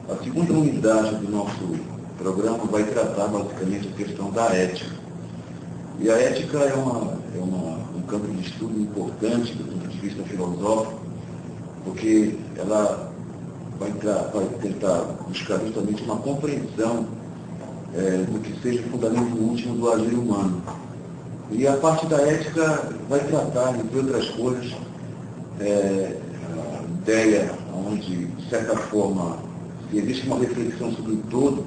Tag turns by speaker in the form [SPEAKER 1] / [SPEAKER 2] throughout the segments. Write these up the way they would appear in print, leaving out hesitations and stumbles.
[SPEAKER 1] A segunda unidade do nosso programa vai tratar basicamente a questão da ética. E a ética é um campo de estudo importante do ponto de vista filosófico, porque ela vai tentar buscar justamente uma compreensão do que seja o fundamento último do agir humano. E a parte da ética vai tratar, entre outras coisas, a ideia onde, de certa forma, se existe uma reflexão sobre o todo,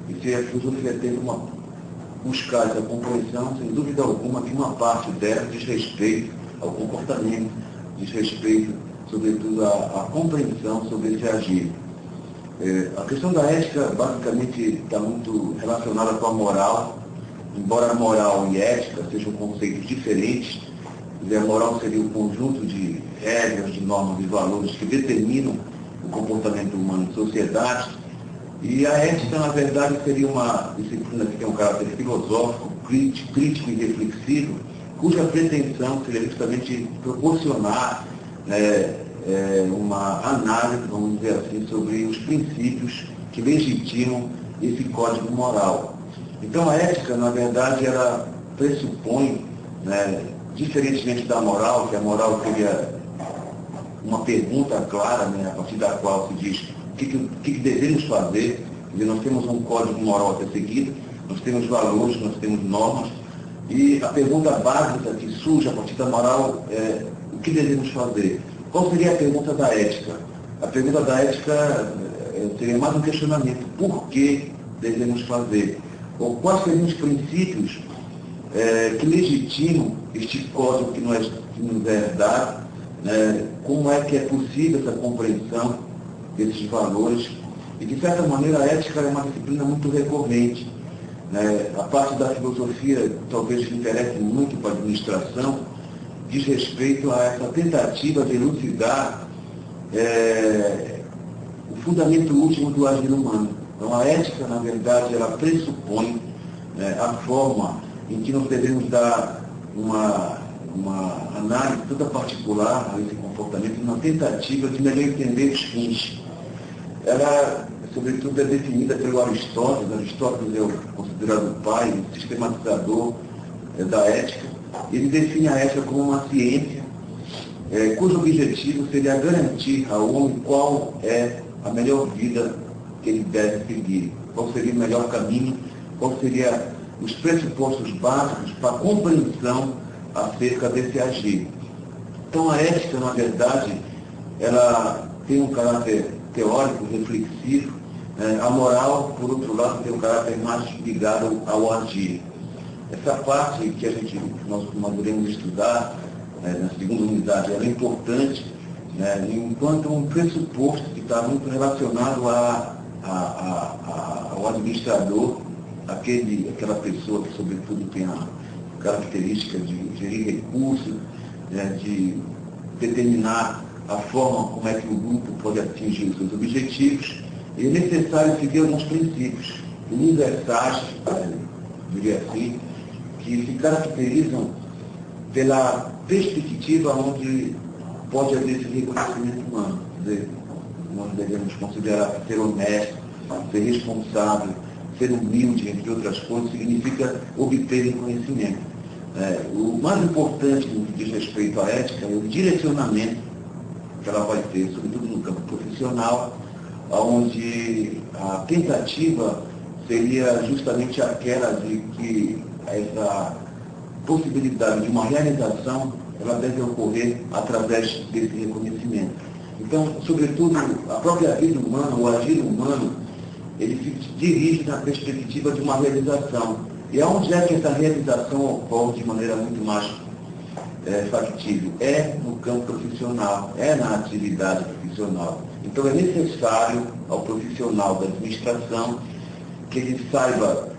[SPEAKER 1] e se a filosofia tenta buscar essa compreensão, sem dúvida alguma, que uma parte dela diz respeito ao comportamento, diz respeito, sobretudo, à compreensão sobre esse agir. A questão da ética, basicamente, está muito relacionada com a moral, embora moral e ética sejam conceitos diferentes. A moral seria um conjunto de regras, de normas e valores que determinam o comportamento humano em sociedade. E a ética, na verdade, seria uma disciplina que tem um caráter filosófico, crítico e reflexivo, cuja pretensão seria justamente proporcionar uma análise, vamos dizer assim, sobre os princípios que legitimam esse código moral. Então, a ética, na verdade, ela pressupõe, diferentemente da moral, que a moral seria uma pergunta clara, a partir da qual se diz o que devemos fazer. E nós temos um código moral a ser seguido, nós temos valores, nós temos normas, e a pergunta básica que surge a partir da moral é o que devemos fazer. Qual seria a pergunta da ética? A pergunta da ética seria mais um questionamento: por que devemos fazer? Ou quais seriam os princípios que legitimam este código que nos é dado? Como é que é possível essa compreensão desses valores? E, de certa maneira, a ética é uma disciplina muito recorrente. A parte da filosofia, talvez que interesse muito para a administração, diz respeito a essa tentativa de elucidar o fundamento último do agir humano. Então, a ética, na verdade, ela pressupõe a forma em que nós devemos dar uma análise toda particular a esse comportamento, uma tentativa de melhor entender os fins. Ela, sobretudo, é definida pelo Aristóteles. Aristóteles é considerado o pai, o sistematizador da ética. Ele define a ética como uma ciência cujo objetivo seria garantir ao homem qual é a melhor vida que ele deve seguir, qual seria o melhor caminho, qual seria os pressupostos básicos para a compreensão acerca desse agir. Então, a ética, na verdade, ela tem um caráter teórico, reflexivo. A moral, por outro lado, tem um caráter mais ligado ao agir. Essa parte que nós iremos estudar na segunda unidade, ela é importante, enquanto um pressuposto que está muito relacionado ao administrador, aquela pessoa que, sobretudo, tem a característica de gerir recursos, de determinar a forma como é que o grupo pode atingir os seus objetivos. E é necessário seguir alguns princípios universais, diria assim, que se caracterizam pela perspectiva onde pode haver esse reconhecimento humano. Quer dizer, nós devemos considerar ser honesto, ser responsável, ser humilde, entre outras coisas, significa obter reconhecimento. O mais importante no que diz respeito à ética é o direcionamento que ela vai ter, sobretudo no campo profissional, onde a tentativa seria justamente aquela de que essa possibilidade de uma realização, ela deve ocorrer através desse reconhecimento. Então, sobretudo, a própria vida humana, o agir humano, ele se dirige na perspectiva de uma realização. E aonde é que essa realização ocorre de maneira muito mais factível? É no campo profissional, é na atividade profissional. Então, é necessário ao profissional da administração que ele saiba,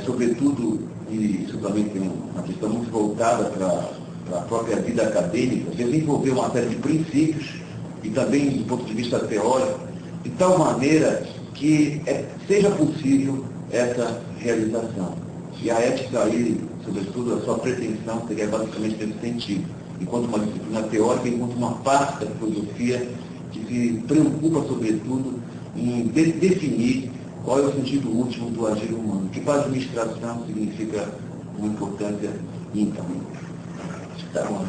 [SPEAKER 1] sobretudo, e isso também tem uma questão muito voltada para a própria vida acadêmica, desenvolver uma série de princípios e também do ponto de vista teórico, de tal maneira que seja possível essa realização. E a ética aí, sobretudo, a sua pretensão seria basicamente nesse sentido, enquanto uma disciplina teórica, enquanto uma parte da filosofia que se preocupa, sobretudo, em definir qual é o sentido último do agir humano, que para a administração significa uma importância ímpar. Então,